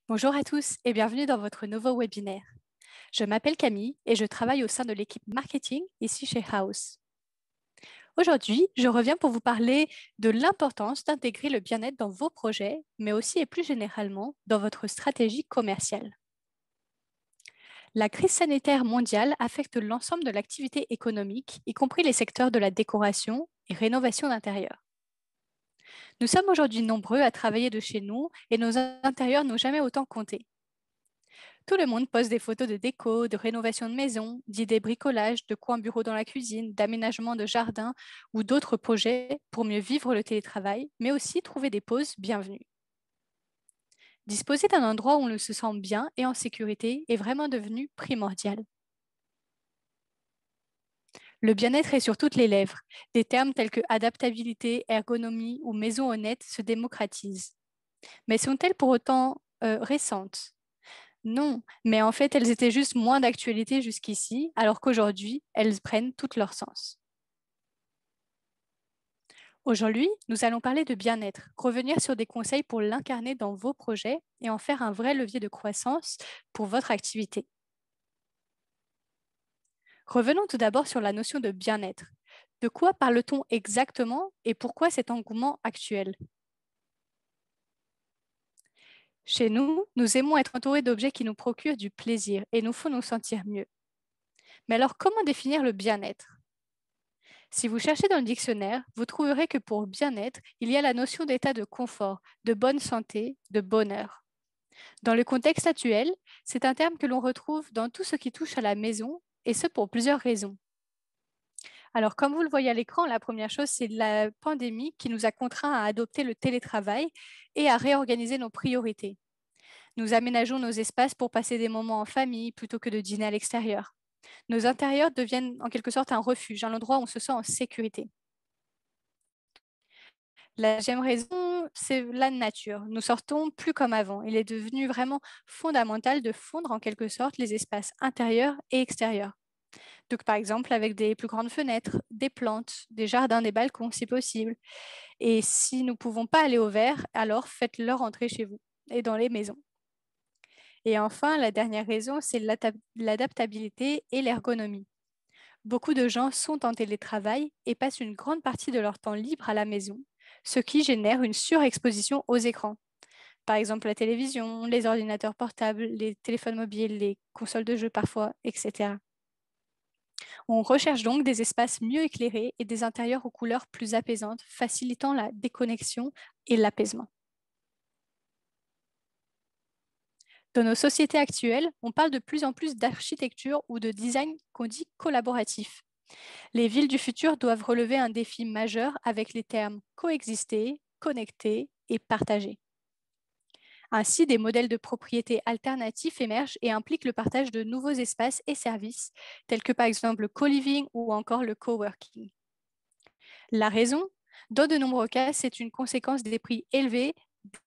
Bonjour à tous et bienvenue dans votre nouveau webinaire. Je m'appelle Camille et je travaille au sein de l'équipe marketing ici chez House. Aujourd'hui, je reviens pour vous parler de l'importance d'intégrer le bien-être dans vos projets, mais aussi et plus généralement dans votre stratégie commerciale. La crise sanitaire mondiale affecte l'ensemble de l'activité économique, y compris les secteurs de la décoration et rénovation d'intérieur. Nous sommes aujourd'hui nombreux à travailler de chez nous et nos intérieurs n'ont jamais autant compté. Tout le monde poste des photos de déco, de rénovation de maison, d'idées bricolage, de coins bureaux dans la cuisine, d'aménagement de jardin ou d'autres projets pour mieux vivre le télétravail, mais aussi trouver des pauses bienvenues. Disposer d'un endroit où on se sent bien et en sécurité est vraiment devenu primordial. Le bien-être est sur toutes les lèvres. Des termes tels que adaptabilité, ergonomie ou maison honnête se démocratisent. Mais sont-elles pour autant récentes? Non, mais en fait, elles étaient juste moins d'actualité jusqu'ici, alors qu'aujourd'hui, elles prennent tout leur sens. Aujourd'hui, nous allons parler de bien-être, revenir sur des conseils pour l'incarner dans vos projets et en faire un vrai levier de croissance pour votre activité. Revenons tout d'abord sur la notion de bien-être. De quoi parle-t-on exactement et pourquoi cet engouement actuel? Chez nous, nous aimons être entourés d'objets qui nous procurent du plaisir et nous font nous sentir mieux. Mais alors, comment définir le bien-être? Si vous cherchez dans le dictionnaire, vous trouverez que pour bien-être, il y a la notion d'état de confort, de bonne santé, de bonheur. Dans le contexte actuel, c'est un terme que l'on retrouve dans tout ce qui touche à la maison, et ce pour plusieurs raisons. Alors, comme vous le voyez à l'écran, la première chose, c'est la pandémie qui nous a contraints à adopter le télétravail et à réorganiser nos priorités. Nous aménageons nos espaces pour passer des moments en famille plutôt que de dîner à l'extérieur. Nos intérieurs deviennent en quelque sorte un refuge, un endroit où on se sent en sécurité. La deuxième raison, c'est la nature. Nous sortons plus comme avant. Il est devenu vraiment fondamental de fondre en quelque sorte les espaces intérieurs et extérieurs. Donc par exemple avec des plus grandes fenêtres, des plantes, des jardins, des balcons si possible. Et si nous ne pouvons pas aller au vert, alors faites-leur entrer chez vous et dans les maisons. Et enfin, la dernière raison, c'est l'adaptabilité et l'ergonomie. Beaucoup de gens sont en télétravail et passent une grande partie de leur temps libre à la maison, ce qui génère une surexposition aux écrans. Par exemple, la télévision, les ordinateurs portables, les téléphones mobiles, les consoles de jeux parfois, etc. On recherche donc des espaces mieux éclairés et des intérieurs aux couleurs plus apaisantes, facilitant la déconnexion et l'apaisement. Dans nos sociétés actuelles, on parle de plus en plus d'architecture ou de design qu'on dit collaboratif. Les villes du futur doivent relever un défi majeur avec les termes coexister, connecter et partager. Ainsi, des modèles de propriété alternatifs émergent et impliquent le partage de nouveaux espaces et services, tels que par exemple le co-living ou encore le coworking. La raison? Dans de nombreux cas, c'est une conséquence des prix élevés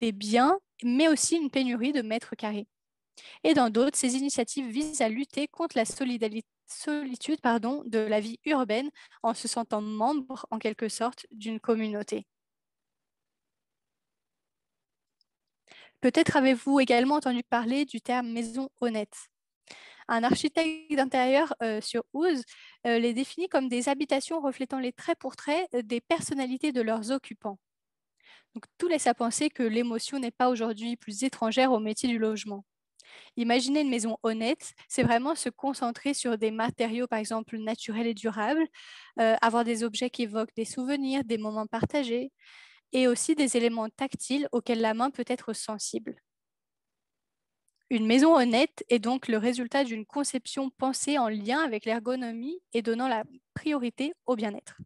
des biens, mais aussi une pénurie de mètres carrés. Et dans d'autres, ces initiatives visent à lutter contre la solitude de la vie urbaine en se sentant membre, en quelque sorte, d'une communauté. Peut-être avez-vous également entendu parler du terme maison honnête. Un architecte d'intérieur sur Ouse les définit comme des habitations reflétant les traits pour traits des personnalités de leurs occupants. Donc, tout laisse à penser que l'émotion n'est pas aujourd'hui plus étrangère au métier du logement. Imaginer une maison honnête, c'est vraiment se concentrer sur des matériaux, par exemple, naturels et durables, avoir des objets qui évoquent des souvenirs, des moments partagés, et aussi des éléments tactiles auxquels la main peut être sensible. Une maison honnête est donc le résultat d'une conception pensée en lien avec l'ergonomie et donnant la priorité au bien-être.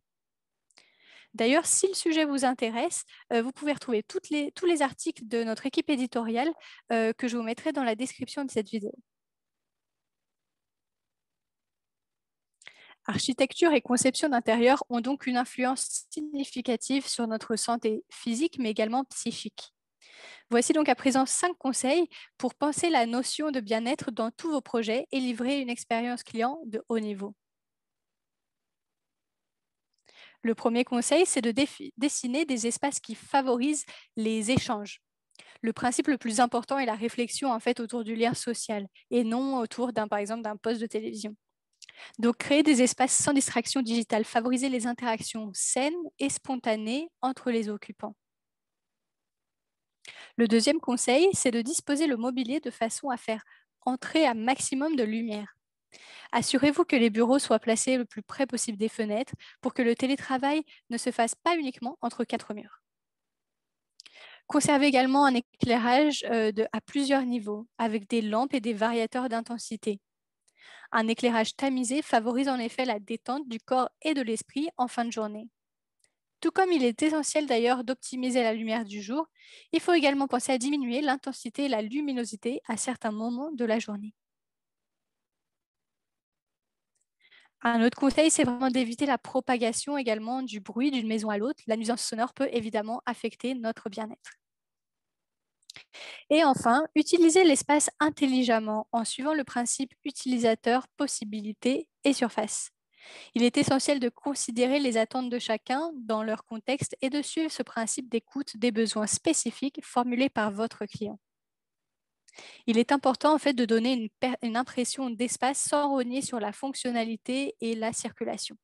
D'ailleurs, si le sujet vous intéresse, vous pouvez retrouver tous les articles de notre équipe éditoriale que je vous mettrai dans la description de cette vidéo. Architecture et conception d'intérieur ont donc une influence significative sur notre santé physique, mais également psychique. Voici donc à présent 5 conseils pour penser la notion de bien-être dans tous vos projets et livrer une expérience client de haut niveau. Le premier conseil, c'est de dessiner des espaces qui favorisent les échanges. Le principe le plus important est la réflexion en fait autour du lien social et non autour par exemple d'un poste de télévision. Donc, créer des espaces sans distraction digitale, favoriser les interactions saines et spontanées entre les occupants. Le deuxième conseil, c'est de disposer le mobilier de façon à faire entrer un maximum de lumière. Assurez-vous que les bureaux soient placés le plus près possible des fenêtres pour que le télétravail ne se fasse pas uniquement entre quatre murs. Conservez également un éclairage à plusieurs niveaux, avec des lampes et des variateurs d'intensité. Un éclairage tamisé favorise en effet la détente du corps et de l'esprit en fin de journée. Tout comme il est essentiel d'ailleurs d'optimiser la lumière du jour, il faut également penser à diminuer l'intensité et la luminosité à certains moments de la journée. Un autre conseil, c'est vraiment d'éviter la propagation également du bruit d'une maison à l'autre. La nuisance sonore peut évidemment affecter notre bien-être. Et enfin, utilisez l'espace intelligemment en suivant le principe utilisateur, possibilité et surface. Il est essentiel de considérer les attentes de chacun dans leur contexte et de suivre ce principe d'écoute des besoins spécifiques formulés par votre client. Il est important en fait de donner une impression d'espace sans rogner sur la fonctionnalité et la circulation.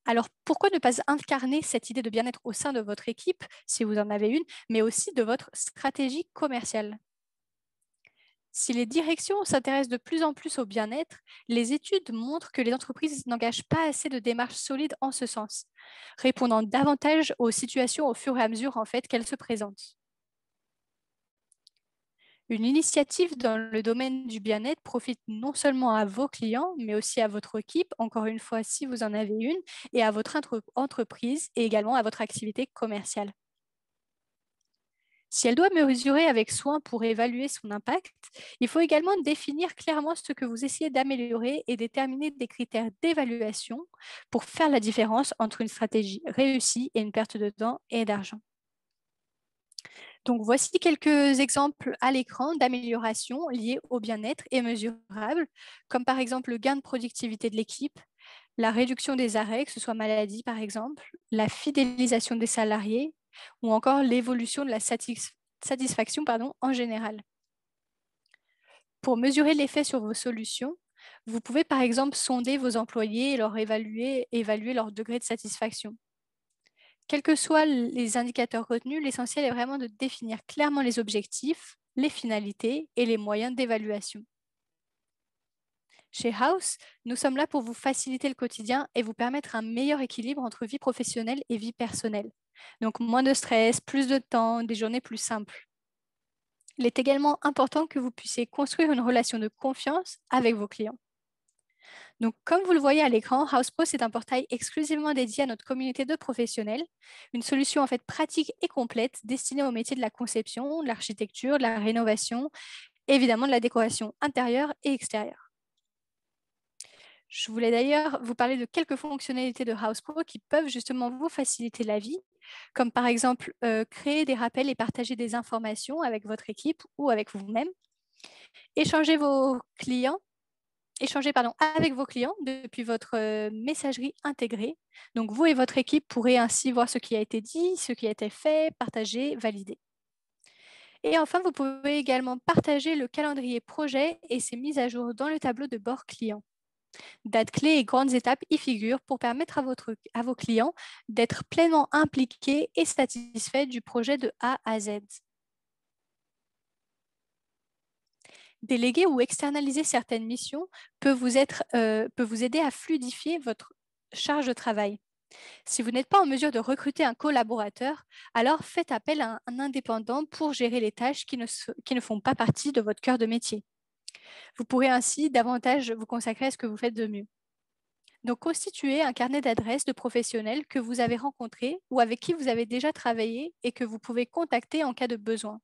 Alors, pourquoi ne pas incarner cette idée de bien-être au sein de votre équipe, si vous en avez une, mais aussi de votre stratégie commerciale? Si les directions s'intéressent de plus en plus au bien-être, les études montrent que les entreprises n'engagent pas assez de démarches solides en ce sens, répondant davantage aux situations au fur et à mesure en fait qu'elles se présentent. Une initiative dans le domaine du bien-être profite non seulement à vos clients, mais aussi à votre équipe, encore une fois si vous en avez une, et à votre entreprise et également à votre activité commerciale. Si elle doit mesurer avec soin pour évaluer son impact, il faut également définir clairement ce que vous essayez d'améliorer et déterminer des critères d'évaluation pour faire la différence entre une stratégie réussie et une perte de temps et d'argent. Donc voici quelques exemples à l'écran d'améliorations liées au bien-être et mesurables, comme par exemple le gain de productivité de l'équipe, la réduction des arrêts, que ce soit maladie par exemple, la fidélisation des salariés ou encore l'évolution de la satisfaction en général. Pour mesurer l'effet sur vos solutions, vous pouvez par exemple sonder vos employés et leur évaluer leur degré de satisfaction. Quels que soient les indicateurs retenus, l'essentiel est vraiment de définir clairement les objectifs, les finalités et les moyens d'évaluation. Chez House, nous sommes là pour vous faciliter le quotidien et vous permettre un meilleur équilibre entre vie professionnelle et vie personnelle. Donc moins de stress, plus de temps, des journées plus simples. Il est également important que vous puissiez construire une relation de confiance avec vos clients. Donc, comme vous le voyez à l'écran, HousePro, c'est un portail exclusivement dédié à notre communauté de professionnels, une solution en fait pratique et complète destinée au métier de la conception, de l'architecture, de la rénovation, et évidemment de la décoration intérieure et extérieure. Je voulais d'ailleurs vous parler de quelques fonctionnalités de HousePro qui peuvent justement vous faciliter la vie, comme par exemple créer des rappels et partager des informations avec votre équipe ou avec vous-même, échanger vos clients avec vos clients depuis votre messagerie intégrée. Donc, vous et votre équipe pourrez ainsi voir ce qui a été dit, ce qui a été fait, partager, valider. Et enfin, vous pouvez également partager le calendrier projet et ses mises à jour dans le tableau de bord client. Dates clés et grandes étapes y figurent pour permettre à vos clients d'être pleinement impliqués et satisfaits du projet de A à Z. Déléguer ou externaliser certaines missions peut vous aider à fluidifier votre charge de travail. Si vous n'êtes pas en mesure de recruter un collaborateur, alors faites appel à un indépendant pour gérer les tâches qui ne font pas partie de votre cœur de métier. Vous pourrez ainsi davantage vous consacrer à ce que vous faites de mieux. Donc, constituez un carnet d'adresses de professionnels que vous avez rencontrés ou avec qui vous avez déjà travaillé et que vous pouvez contacter en cas de besoin.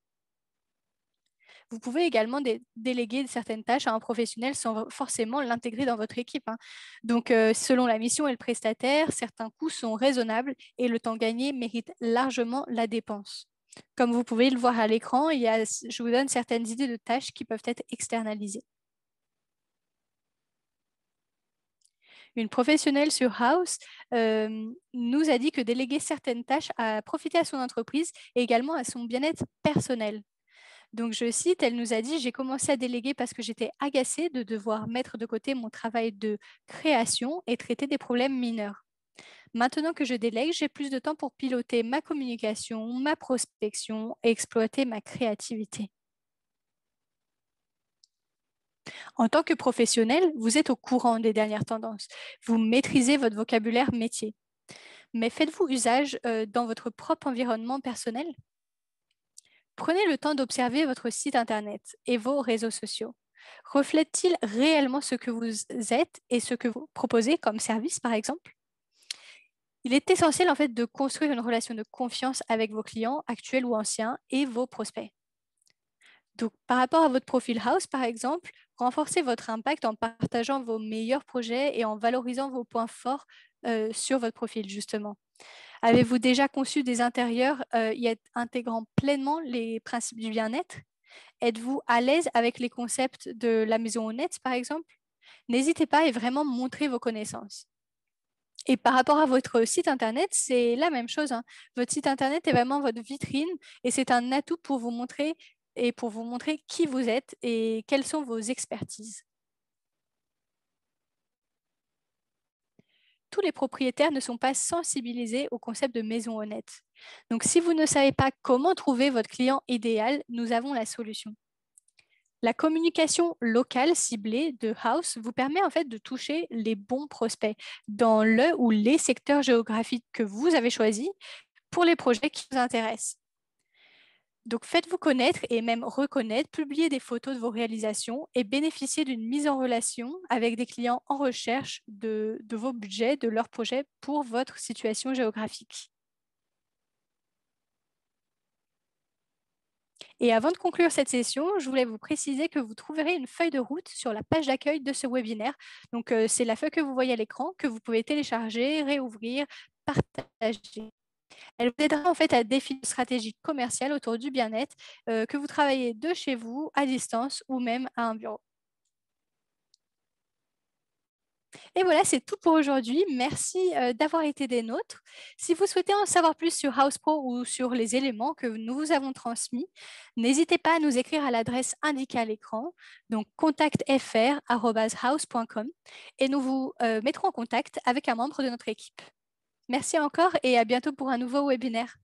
Vous pouvez également déléguer certaines tâches à un professionnel sans forcément l'intégrer dans votre équipe, hein. Donc, selon la mission et le prestataire, certains coûts sont raisonnables et le temps gagné mérite largement la dépense. Comme vous pouvez le voir à l'écran, je vous donne certaines idées de tâches qui peuvent être externalisées. Une professionnelle sur House nous a dit que déléguer certaines tâches a profité à son entreprise et également à son bien-être personnel. Donc, je cite, elle nous a dit, j'ai commencé à déléguer parce que j'étais agacée de devoir mettre de côté mon travail de création et traiter des problèmes mineurs. Maintenant que je délègue, j'ai plus de temps pour piloter ma communication, ma prospection et exploiter ma créativité. En tant que professionnel, vous êtes au courant des dernières tendances. Vous maîtrisez votre vocabulaire métier. Mais faites-vous usage dans votre propre environnement personnel? Prenez le temps d'observer votre site Internet et vos réseaux sociaux. Reflète-t-il réellement ce que vous êtes et ce que vous proposez comme service, par exemple? Il est essentiel en fait de construire une relation de confiance avec vos clients actuels ou anciens et vos prospects. Donc, par rapport à votre profil House, par exemple, renforcez votre impact en partageant vos meilleurs projets et en valorisant vos points forts sur votre profil, justement. Avez-vous déjà conçu des intérieurs y intégrant pleinement les principes du bien-être? Êtes-vous à l'aise avec les concepts de la maison honnête, par exemple? N'hésitez pas à vraiment montrer vos connaissances. Et par rapport à votre site Internet, c'est la même chose, hein. Votre site Internet est vraiment votre vitrine et c'est un atout pour vous montrer qui vous êtes et quelles sont vos expertises. Tous les propriétaires ne sont pas sensibilisés au concept de maison honnête. Donc, si vous ne savez pas comment trouver votre client idéal, nous avons la solution. La communication locale ciblée de House vous permet en fait de toucher les bons prospects dans le ou les secteurs géographiques que vous avez choisis pour les projets qui vous intéressent. Donc faites-vous connaître et même reconnaître, publiez des photos de vos réalisations et bénéficiez d'une mise en relation avec des clients en recherche de vos budgets, de leurs projets pour votre situation géographique. Et avant de conclure cette session, je voulais vous préciser que vous trouverez une feuille de route sur la page d'accueil de ce webinaire. Donc, c'est la feuille que vous voyez à l'écran, que vous pouvez télécharger, réouvrir, partager. Elle vous aidera en fait à définir une stratégie commerciale autour du bien-être, que vous travaillez de chez vous, à distance ou même à un bureau. Et voilà, c'est tout pour aujourd'hui. Merci d'avoir été des nôtres. Si vous souhaitez en savoir plus sur HousePro ou sur les éléments que nous vous avons transmis, n'hésitez pas à nous écrire à l'adresse indiquée à l'écran, donc contactfr@house.com, et nous vous mettrons en contact avec un membre de notre équipe. Merci encore et à bientôt pour un nouveau webinaire.